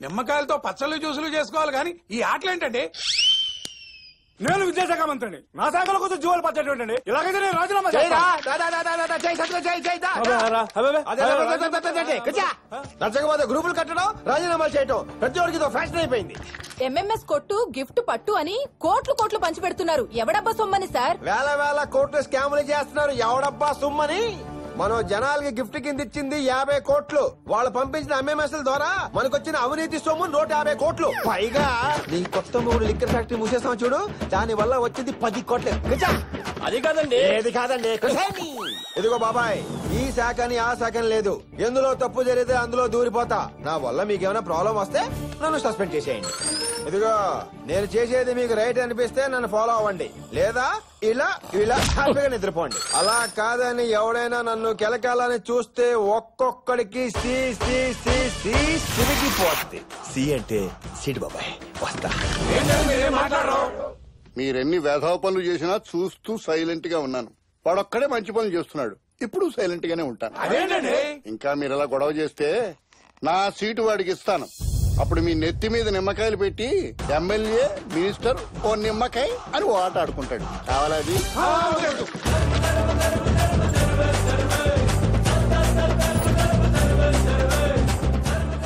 నిమ్మకాయలతో పచ్చళ్ళు జ్యూసులు చేసుకోవాలి కానీ ఈ ఆటలేంటండి? నేను విద్యాశాఖ మంత్రిని. నా శాఖల కోసం జూవలు పచ్చేటండి. ఇలాగైతే నేను రాజీనామా నచ్చకపోతే గ్రూపులు కట్టడం, రాజీనామా చేయడం ప్రతి ఒక్కరికి ఫ్యాషన్ అయిపోయింది. ఎంఎంఎస్ కొట్టు గిఫ్ట్ పట్టు అని కోట్లు కోట్లు పంచి పెడుతున్నారు. ఎవడబ్బా సొమ్మని సార్? వేల వేల కోట్లు స్కాములు చేస్తున్నారు. ఎవడబ్బా సొమ్మని? మనం జనాలకి గిఫ్ట్ కింద ఇచ్చింది 50 కోట్లు. వాళ్ళు పంపించిన ఎంఎంఎస్ ద్వారా మనకొచ్చిన అవినీతి సొమ్ము 150 కోట్లు. పైగా నీ కొత్త మూడు లిక్కర్ ఫ్యాక్టరీ మూసేస్తాం చూడు, దాని వల్ల వచ్చింది 10 కోట్లు. అది కాదండి. ఏది కాదండి? ఇదిగో బాబాయ్, ఈ శాఖని ఆ శాఖని లేదు. ఎందులో తప్పు జరిగితే అందులో దూరిపోతా. నా వల్ల మీకేమైనా ప్రాబ్లం వస్తే నన్ను సస్పెండ్ చేసేయండి. ఇదిగో నేను చేసేది మీకు రైట్ అనిపిస్తే నన్ను ఫాలో అవ్వండి, లేదా ఇలా ఇలా హ్యాపీగా నిద్రపోండి. అలా కాదని ఎవడైనా నన్ను కెలకాలని చూస్తే ఒక్కొక్కడికి సి సి సి సి సిరిగిపోద్ది. సి అంటే సీట్ బాబాయ్. వస్తా. మీరెన్ని వేధవ పనులు చేసినా చూస్తూ సైలెంట్ గా ఉన్నాను. వాడొక్కడే మంచి పనులు చేస్తున్నాడు. ఇప్పుడు సైలెంట్ గానే ఉంటాను. ఇంకా మీరు ఇలా గొడవ చేస్తే నా సీటు వాడికి ఇస్తాను. అప్పుడు మీ నెత్తి మీద నిమ్మకాయలు పెట్టి ఎమ్మెల్యే మినిస్టర్ ఓ నిమ్మకాయ అని ఓ ఆట ఆడుకుంటాడు. కావాలది?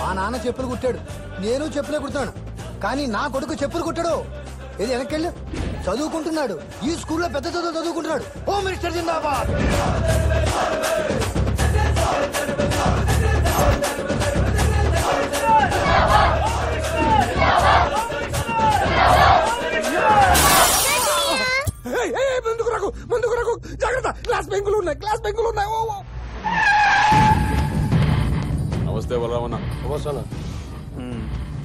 మా నాన్న చెప్పులు కుట్టాడు, నేను చెప్పులే కుడతాను. కానీ నా కొడుకు చెప్పులు కుట్టాడు. ఇది వెనకెళ్ళు చదువుకుంటున్నాడు. ఈ స్కూల్లో పెద్ద చదువు చదువుకుంటున్నాడు. హోమ్ మినిస్టర్ జిందాబాద్. ముందుకు రాకు, జాగ్రత్త. క్లాస్ బెంకులు ఉన్నాయి, క్లాస్ బెంకులు ఉన్నాయి. నమస్తే బలరామన్న.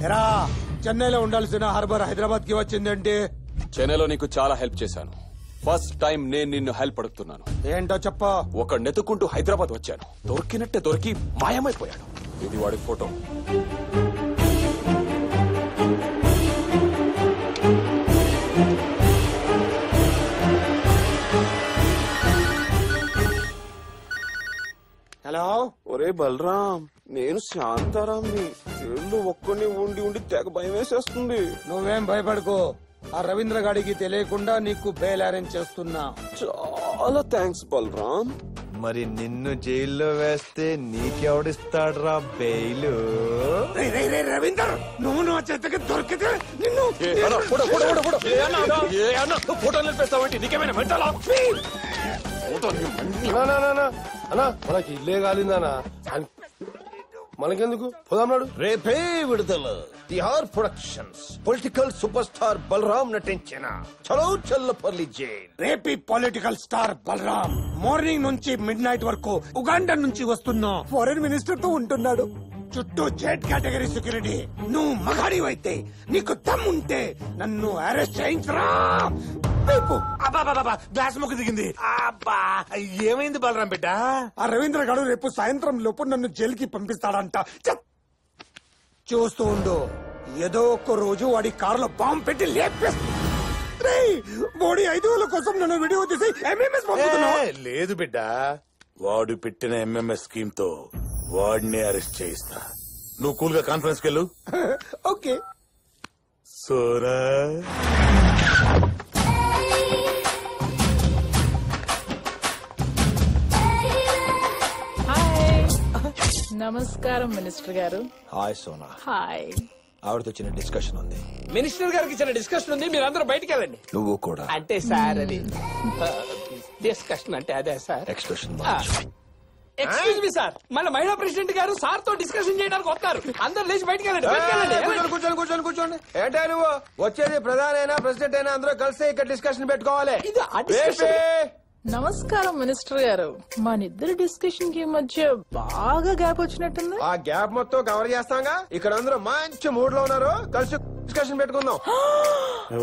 ఎరా, చెన్నైలో ఉండాల్సిన హార్బర్ హైదరాబాద్ కి వచ్చిందంటే? చెన్నైలో నీకు చాలా హెల్ప్ చేశాను. ఫస్ట్ టైం నేను నిన్ను హెల్ప్ అడుగుతున్నాను. ఏంటో చెప్ప. ఒక నెతుకుంటూ హైదరాబాద్ వచ్చాను. దొరికినట్టే దొరికి మాయమైపోయాడు. ఇది వాడి ఫోటో. హలో. ఒరే బలరాం, నేను శాంతారాంని. ఇల్లు ఒక్కడిని ఉండి ఉండి తెగ భయం వేసేస్తుంది. నువ్వేం భయపడుకో. ఆ రవీంద్ర గాడికి తెలియకుండా నీకు బెయిల్ అరేంజ్ చేస్తున్నా. చాలా థ్యాంక్స్ బలరాం. మరి నిన్ను జైల్లో వేస్తే నీకెవడిస్తాడ్రా బెయిలు? రవీందర్, నువ్వు నా చేతకి దొరికితే నిన్ను ఫోటో నిలిపేస్తావంటే నీకేమైనా మెంటలా? అన్నా మనకి ఇల్లే కాలిందనా? మనకెందుకు పోదాం. రేపే విడుదల Tihar productions political super star Balaram నటించిన చలో చల్లపల్లి జైల్. రేపీ పొలిటికల్ స్టార్ బలరాం మార్నింగ్ నుంచి మిడ్ నైట్ వరకు ఉగాండా నుంచి వస్తున్నా ఫారెన్ మినిస్టర్ తో ఉంటున్నాడు. చుట్టూ జెడ్ కేటగిరీ సెక్యూరిటీ. నువ్వు మగాడివైతే, నీకు దమ్ముంటే నన్ను అరెస్ట్ చేయించరా. గ్లాస్ ముక్కు దిగింది. అబ్బా, ఏమైంది బలరాం బిడ్డ? ఆ రవీంద్ర గారు రేపు సాయంత్రం లోపు నన్ను జైలుకి పంపిస్తాడంట. చూస్తూ ఉండు, ఏదో ఒక్క రోజు వాడి కారులో బాంబు పెట్టి లేపేస్తా. వాడి 5,000 కోసం నన్ను వీడియో తీసి ఎంఎంఎస్ పంపుతున్నా. లేదు బిడ్డ, వాడు పెట్టిన ఎంఎంఎస్ స్కీమ్ తో వాడిని అరెస్ట్ చేయిస్తా. నువ్వు కూల్ గా కాన్ఫరెన్స్ కెళ్ళు. ఓకే. సోరా నమస్కారం మినిస్టర్ గారు. హాయ్ సోనా. హాయ్. ఆవిడతో చిన్న డిస్కషన్ ఉంది. మినిస్టర్ గారికి చిన్న డిస్కషన్ ఉంది, మీరందరూ బయటికి వెళ్ళండి. నువ్వు కూడా. అంటే సార్ అది డిస్కషన్ అంటే అదే sir. Expression excuse me sir, మన మహిళా ప్రెసిడెంట్ గారు సార్ తో డిస్కషన్ చేయడానికి వస్తారు. అందరు లేచి బయటికి వెళ్ళండి. కూర్చోండి. ఏంటా నువ్వు వచ్చేది? ప్రధాని అయినా ప్రెసిడెంట్ అయినా అందరూ కలిసి ఇక్కడ డిస్కషన్ పెట్టుకోవాలి. నమస్కారం మినిస్టర్ గారు. మనిద్దరు డిస్కషన్ కి మధ్య బాగా గ్యాప్ వచ్చినట్టుంది. ఆ గ్యాప్ మొత్తం కవర్ చేస్తాంగా. ఇక్కడ అందరూ మంచి మూడ్ లో ఉన్నారు, కలిసి డిస్కషన్ పెట్టుకుందాం.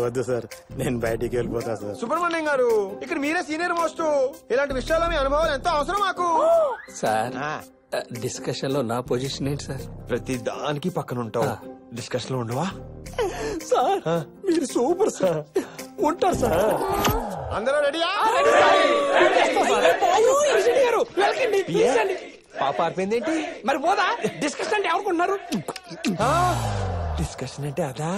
వద్దు సార్, నేను బయటికి వెళ్ళిపోతా సార్. సుబ్రహ్మణ్యం గారు, ఇక్కడ మీరే సీనియర్ మోస్ట్. ఇలాంటి విషయాల్లో మీ అనుభవాలు ఎంతో అవసరం మాకు. సార్, డిస్కషన్ లో నా పొజిషన్ ఏంటి సార్? ప్రతి దానికి పక్కన ఉంటావు. డిస్కషన్ లో ఉండవా సార్? మీరు సూపర్ సార్. ఉంటారు సార్. అందరూ రెడీయా? పాప ఆరిపోయింది ఏంటి? మరి పోదా డిస్కషన్ అంటే ఎవరుకుంటున్నారు? డిస్కషన్ అంటే అదా?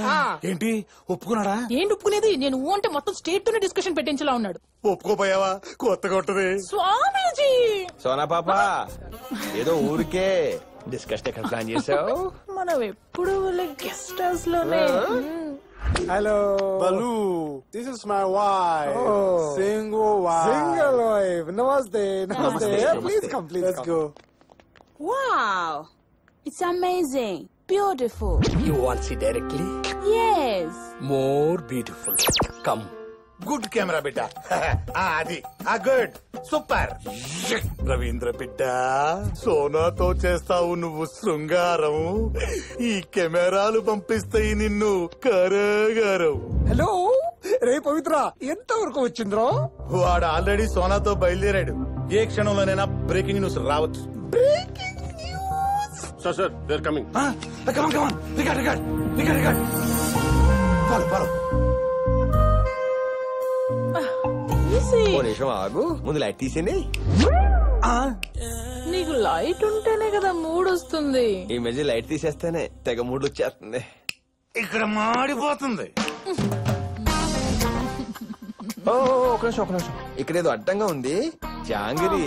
ఏంటి ఒప్పుకున్నాడా? ఏంటి ఒప్పుకునేది? నేను అంటే మొత్తం స్టేట్ తోనే డిస్కషన్ పెట్టించేలా ఉన్నాడు. ఒప్పుకోపోయావా? కొత్తగా ఉంటది. స్వామీజీ సోనా పాప ఏదో ఊరికే డిస్కషన్ ఎక్కడ ప్లాన్ చేసావు? మనం ఎప్పుడు గెస్ట్ హౌస్ లోనే. Hello. Balu, this is my wife. Single wife. Single wife. Namaste. Namaste. Please come, please Let's go. Wow. It's amazing. Beautiful. You want see directly? Yes. More beautiful. Come. Good camera బిడ్డ. అది good super. Ravindra బిడ్డ, సోనాతో చేస్తావు నువ్వు శృంగారం, ఈ కెమెరాలు పంపిస్తాయి నిన్ను కరగారం. Hello రే పవిత్ర, ఎంత వరకు వచ్చింద్రో? వాడు ఆల్రెడీ సోనాతో బయలుదేరాడు. ఏ క్షణంలోనైనా బ్రేకింగ్ న్యూస్ రావచ్చు. Sir they are coming. Come on record. Follow. ఓ నిమిషం ఆగు, ముందు లైట్ తీసేని. నీకు లైట్ ఉంటేనే కదా మూడ్ వస్తుంది. ఈ మధ్య లైట్ తీసేస్తేనే తెగ మూడు వచ్చేస్తుంది. ఇక్కడ మాడిపోతుంది. ఒక నిమిషం, ఇక్కడ ఏదో అడ్డంగా ఉంది. జాంగిరి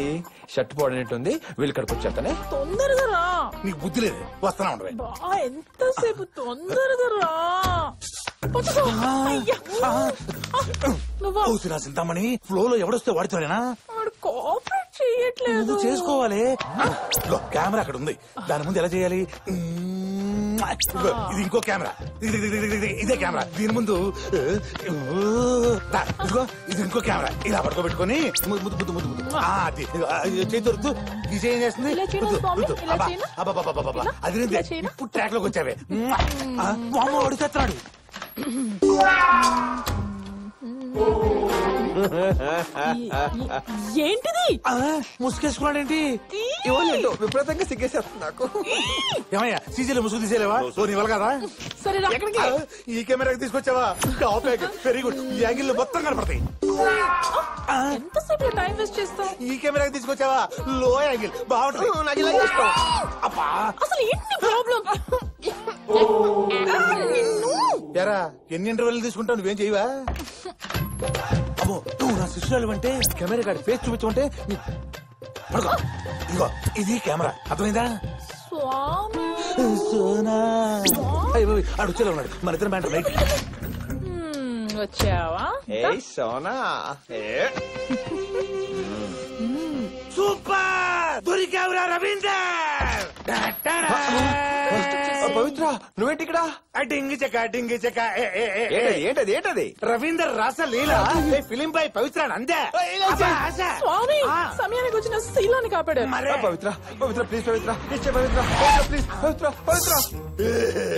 షర్ట్ పోడినట్టుంది. వీళ్ళు ఇక్కడికి వచ్చేస్తానే. తొందరగా రా. నీకు బుద్ధి లేదు, వస్తానా ఉండవే. ఎంతసేపు? తొందరగా రా. చింతామణి ఫ్లో లో ఎవడొస్తే వాడుతాడేనా? కోఆపరేట్ చెయ్యట్లేదు. చేసుకోవాలి. కెమెరా అక్కడ ఉంది, దాని ముందు ఎలా చేయాలి? ఇది ఇంకో కెమెరా, ఇదే కెమెరా. దీని ముందు ఇది ఇంకో కెమెరా. ఇలా పడుకోబెట్టుకుని చేతి దొరుకుతూ ఈ చేంజ్ చేస్తుంది. అది ఇప్పుడు ట్రాక్ లోకి వచ్చావే. అడుగుతున్నాడు. ఏంటిది? ముసుకేసుకున్నాడేంటి? విపరీతంగా సిగ్గేసేస్తుంది నాకు. ఏమయ్యా సీజీలో ముసుగు తీసేలేవా? నీ వల్ల కదా. సరే ఎక్కడికి? ఈ కెమెరాకి తీసుకొచ్చావా? Very good. ఈ యాంగిల్ మొత్తం కనపడతాయి. ఎంతసేపు టైం వేస్ట్ చేస్తావు? ఈ కెమెరాకి తీసుకొచ్చావా? లో యాంగిల్ బాగుంటుంది. అబ్బా అసలు ఏంటి ప్రాబ్లం? ఎరా ఎన్ని ఇంటర్వ్యూలు తీసుకుంటావు? నువ్వేం చేయవా? అబ్బో నువ్వు నా శిష్యురాలు అంటే కెమెరా కాడి ఫేస్ చూపించమంటే ఇదిగో ఇది కెమెరా. అర్థమైందా? సోనా అడు వచ్చేలా ఉన్నాడు. మన ఇద్దరు మ్యాటర్ లైట్. వచ్చావా? సోనా సూపర్ దొరికావురా రవీందర్. పవిత్ర నువ్వేంటి ఇక్కడ? డింగి చెక్క ఏంటది? రవీందర్ రాసలీల ఫిలిం పై పవిత్ర అందే. స్వామి సమయానికి వచ్చిన శీలాన్ని కాపాడారు. పవిత్ర ప్లీజ్ పవిత్ర.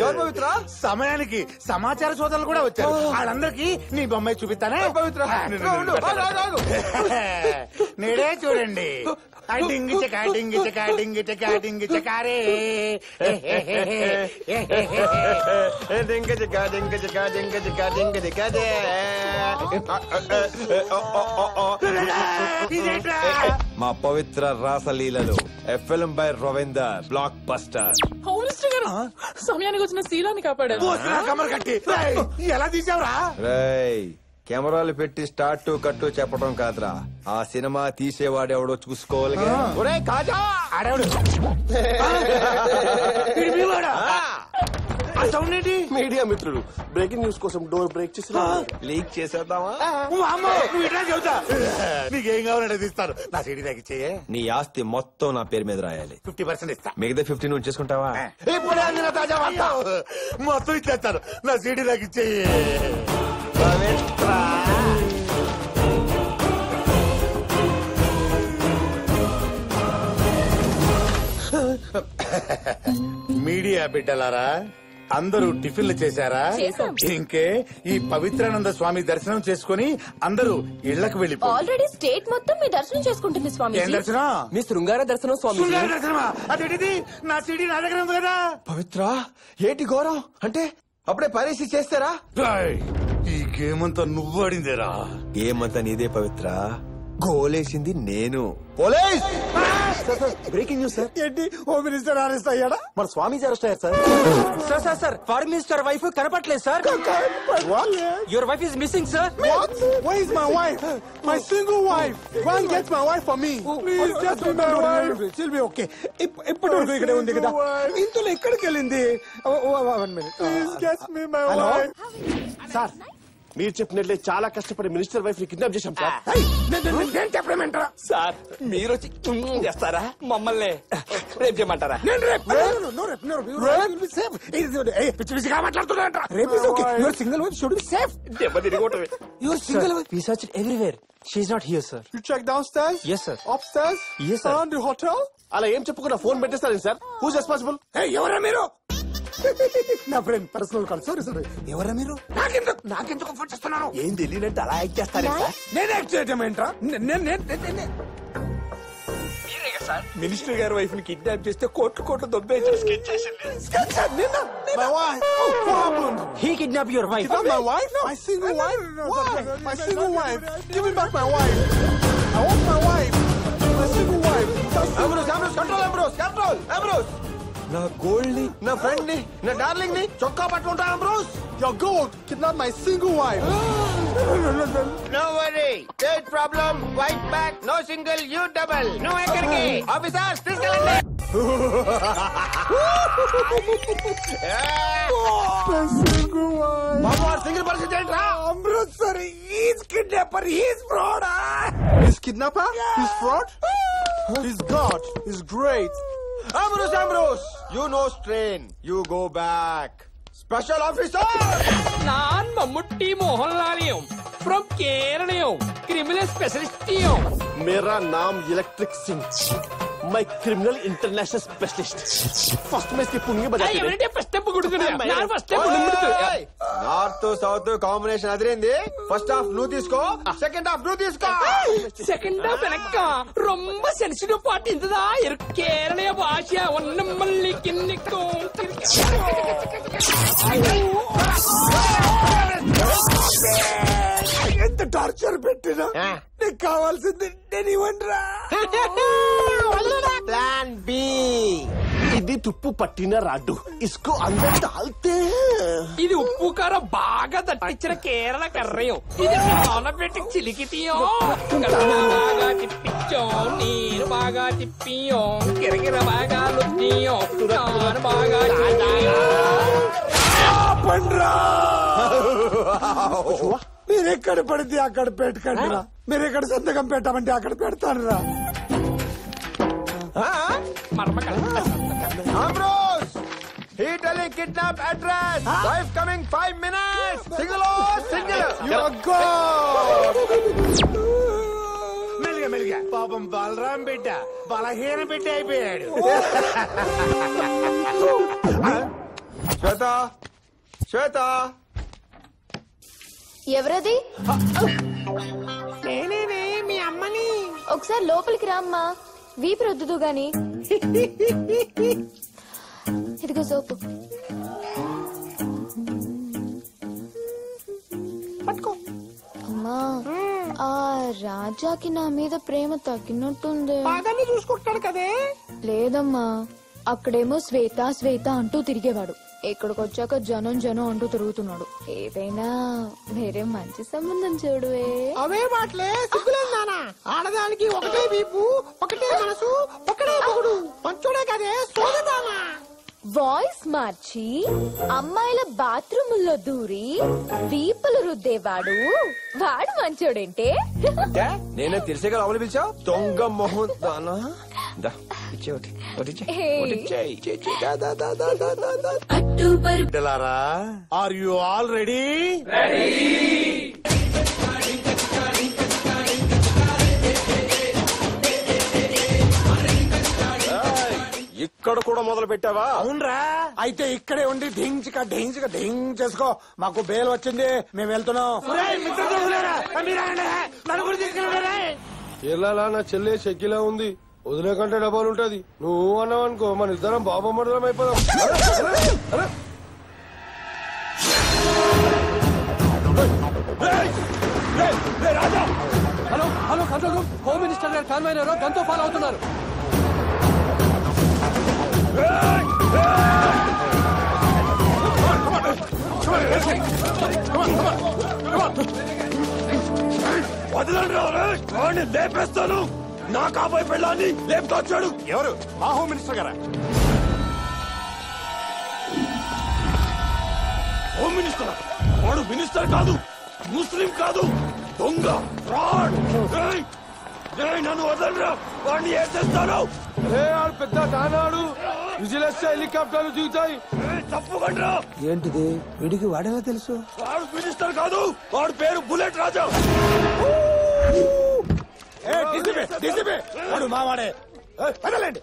ఎవరు పవిత్ర? సమయానికి సమాచార సోదరులు కూడా వచ్చారు. వాళ్ళందరికీ నీ బొమ్మాయి చూపిస్తానే. పవిత్ర నేడే చూడండి. డింగి చెకారే. మా పవిత్ర రాసలీలలు FLM by Ravinder blockbuster. Home minister గారు సమయానికి వచ్చిన శీలాన్ని కాపాడారు. కమర్ కట్టి ఎలా తీసావురా? రేయ్ కెమెరాలు పెట్టి స్టార్ట్ కట్టు చెప్పడం కాదురా, ఆ సినిమా తీసేవాడెవడో చూసుకోవాలి. మీడియా మిత్రులు బ్రేకింగ్ న్యూస్ కోసం డోర్ బ్రేక్ చేసి లీక్ చేసేద్దామా? చెబుతా నీకేం కావాలంటే తీస్తాను. నా సీడీ నాకు ఇచ్చేయే. నీ ఆస్తి మొత్తం నా పేరు మీద రాయాలి. 50% ఇస్తా. మిగతా 50 నువ్వు చేసుకుంటావా? మొత్తం ఇచ్చేస్తాను. నా సీడీ నాకు ఇచ్చేయే. మీడియా బిడ్డలారా, అందరూ టిఫిన్లు చేశారా? ఇంకే ఈ పవిత్రానంద స్వామి దర్శనం చేసుకుని అందరూ ఇళ్లకు వెళ్ళిపో. ఆల్రెడీ స్టేట్ మొత్తం మీ దర్శనం చేసుకుంటుంది స్వామి. ఏం దర్శనం? మీ శృంగార దర్శనం స్వామి. శృంగార దర్శనమా? అదేంటిది? నా సీడీ నా దగ్గర ఉంది కదా. పవిత్ర ఏంటి ఘోరం? అంటే అప్పుడే పరీక్ష చేస్తారా? ఈ గేమ్ అంతా నువ్వు ఆడిందేరా. గేమ్ అంతా నీదే పవిత్ర, గోలేసింది నేను. పోలీస్! Breaking news sir. ఏంటి హోమ్ మినిస్టర్ అరెస్ట్ అయ్యాడా? మన స్వామీజీ అరెస్ట్ అయ్యారు sir. Sir sir sir foreign minister wife కనపట్లేదు sir. Your wife is missing sir. Where is my wife? My single wife. Go and get my wife for me. Please get me my wife. She'll be okay. ఇప్పటి వరకు ఇక్కడే ఉంది కదా. ఇంతలో ఎక్కడికి వెళ్ళింది? 1 minute. Please get me my wife. Sir మీరు చెప్పినట్లే చాలా కష్టపడి మినిస్టర్ వైఫ్ ని కిడ్నాప్ చేశాం సార్. నేను చెప్పలేమంటారా? సార్ మీరు వచ్చి చేస్తారా మమ్మల్ని రేపు చేయమంటారా? Everywhere she not here sir. You check downstairs? Yes sir. Upstairs? Yes sir. Around the hotel? అలా ఏం చెప్పకుండా ఫోన్ పెట్టేస్తారేం సార్? Who's responsible? ఎవరా మీరు? నా friend personal call. Sorry sorry. ఎవరా మీరు? నాకెందుకు ఫోన్ చేస్తున్నారు? ఏం తెలియనట్టు అలా యాక్ట్ చేస్తారే సార్? నేను యాక్ట్ చేయటం ఏంట్రా? మినిస్టర్ గారి వైఫ్ ని కిడ్నాప్ చేస్తే కోట్లు దొబ్బేసి My wife. What happened? He kidnap your wife. Is that my wife? My single wife? Why? My single wife. Give me back my wife. I want my wife. My single wife. Ambrose! నా gold ని, నా friend ని, నా darling ని చొక్కా పట్టుకుంటా అంబ్రోస్. Your gold kidnapped my single wife. No worry. Date problem. White back. No single. You double. No ఎక్కడికి. Officers తీసుకెళ్ళండి. My single wife. బాబు ఆ సింగిల్ పరిస్థితి ఏంట్రా? Amritsar is kidnapper, is fraud. He's kidnapper? He's fraud? He's God. He's great. Ambrose. You know strain. You go back. Special officer. நான் மம்முட்டி மோகன்லாலியும் from கேரளையும் criminal specialistயும். मेरा नाम electric Singh. मैं criminal international specialist. First में इसके पुंगे बजाते ఎవరంటే ఫస్ట్ స్టెప్ కొడుకునే నేను ఫస్ట్ స్టెప్ కొడుకునే. నార్త్ సౌత్ కాంబినేషన్ అదిరింది. ఫస్ట్ హాఫ్ నువ్వు తీసుకో, సెకండ్ హాఫ్ నువ్వు తీసుకో. செகண்ட் హాఫ్ వెనక ரொம்ப సెన్సిటివ్ పార్ట్ ఇంతదా కేరళ భాష ఒన్నం మళ్ళీ కిన్నికో. ఎంత టార్చర్ పెట్టినా నీకు కావాల్సింది నేను ఇవ్వనురా. Plan B. ఇది తుప్పు పట్టిన రాడ్డు. ఇస్కో అందర్ డాల్తే. ఇది ఉప్పు కారం బాగా దట్టించిన కేరళ కర్రయం. ఇది నానబెట్టి చిలికితీయం. బాగా తిప్పించాం, నేను బాగా తిప్పియం, కిరకిర బాగా లుట్టియం, నాను బాగా పండ్రా. మీరెక్కడ పడితే అక్కడ పెట్టకండి రా. మీరెక్కడ సంతకం పెట్టమంటే అక్కడ పెడతాను రా. Ambrose. He telling kidnap address. Wife coming 5 minutes. Single. You are God. మెల్లిగా పాపం బలరాం బిడ్డ బలహీన బిడ్డ అయిపోయాడు. శ్వేత. ఎవరది? నేనేనే మీ అమ్మని. ఒకసారి లోపలికి రామ్మా. వీపు రుద్దుదు గాని. ఇదిగో సోపు. పట్టుకో. అమ్మా ఆ రాజాకి నా మీద ప్రేమ తగ్గినట్టుంది. బాగానే చూసుకుంటాడు కదే. లేదమ్మా, అక్కడేమో శ్వేత శ్వేత అంటూ తిరిగేవాడు. ఇక్కడికి వచ్చాక జనం అంటూ తిరుగుతున్నాడు. ఏదైనా వేరే మంచి సంబంధం చూడువే. అవే మాటలే సిగ్గులేదు నానా. ఆడదానికి ఒకటే వీపు, ఒకటే మనసు, ఒకటే మొగుడు. మంచోడే కదే సోదదానా. వాయిస్ మార్చి అమ్మాయిల బాత్రూముల్లో దూరి వీపులు రుద్దేవాడు వాడు మంచోడేంటే? నేనే తెలిసేగా లోపలి పిలిచావు దొంగ మొహం దానా. బిడ్డలారా, ఆర్ యు ఆల్ రెడీ? ఇక్కడ కూడా మొదలు పెట్టావా? అవునరా. అయితే ఇక్కడే ఉండి ఢించిక చేసుకో. మాకు బేల్ వచ్చింది, మేము వెళ్తున్నాం. ఎలా నా చెల్లె చెక్కిలా ఉంది. వదిలేకంటే డబ్బాలు ఉంటది. నువ్వు అన్నావు అనుకో మన ఇద్దరం బాబా మడలం అయిపోదాం. Hello control room. అమ్మాయిని ఎవరో గంతో ఫాలో అవుతున్నారు. వదలండి లేపేస్తాను. నా కాబోయే పెళ్ళాన్ని లేపుకొచ్చాడు. ఎవరు? మా హోమ్ మినిస్టర్ గారా? Home minister? వాడు మినిస్టర్ కాదు, ముస్లిం కాదు, దొంగ, ఫ్రాడ్. నన్ను వదలరా, వాడిని ఏం చేస్తాను? పెద్ద దానాడు విజిలేస్తే హెలికాప్టర్లు దిగుతాయి. తప్పుకుండ్రా. ఏంటిది? వీడికి వాడేలా తెలుసు? వాడు మినిస్టర్ కాదు, వాడు పేరు బుల్లెట్ రాజా. వాడు మావాడే. వదలండి.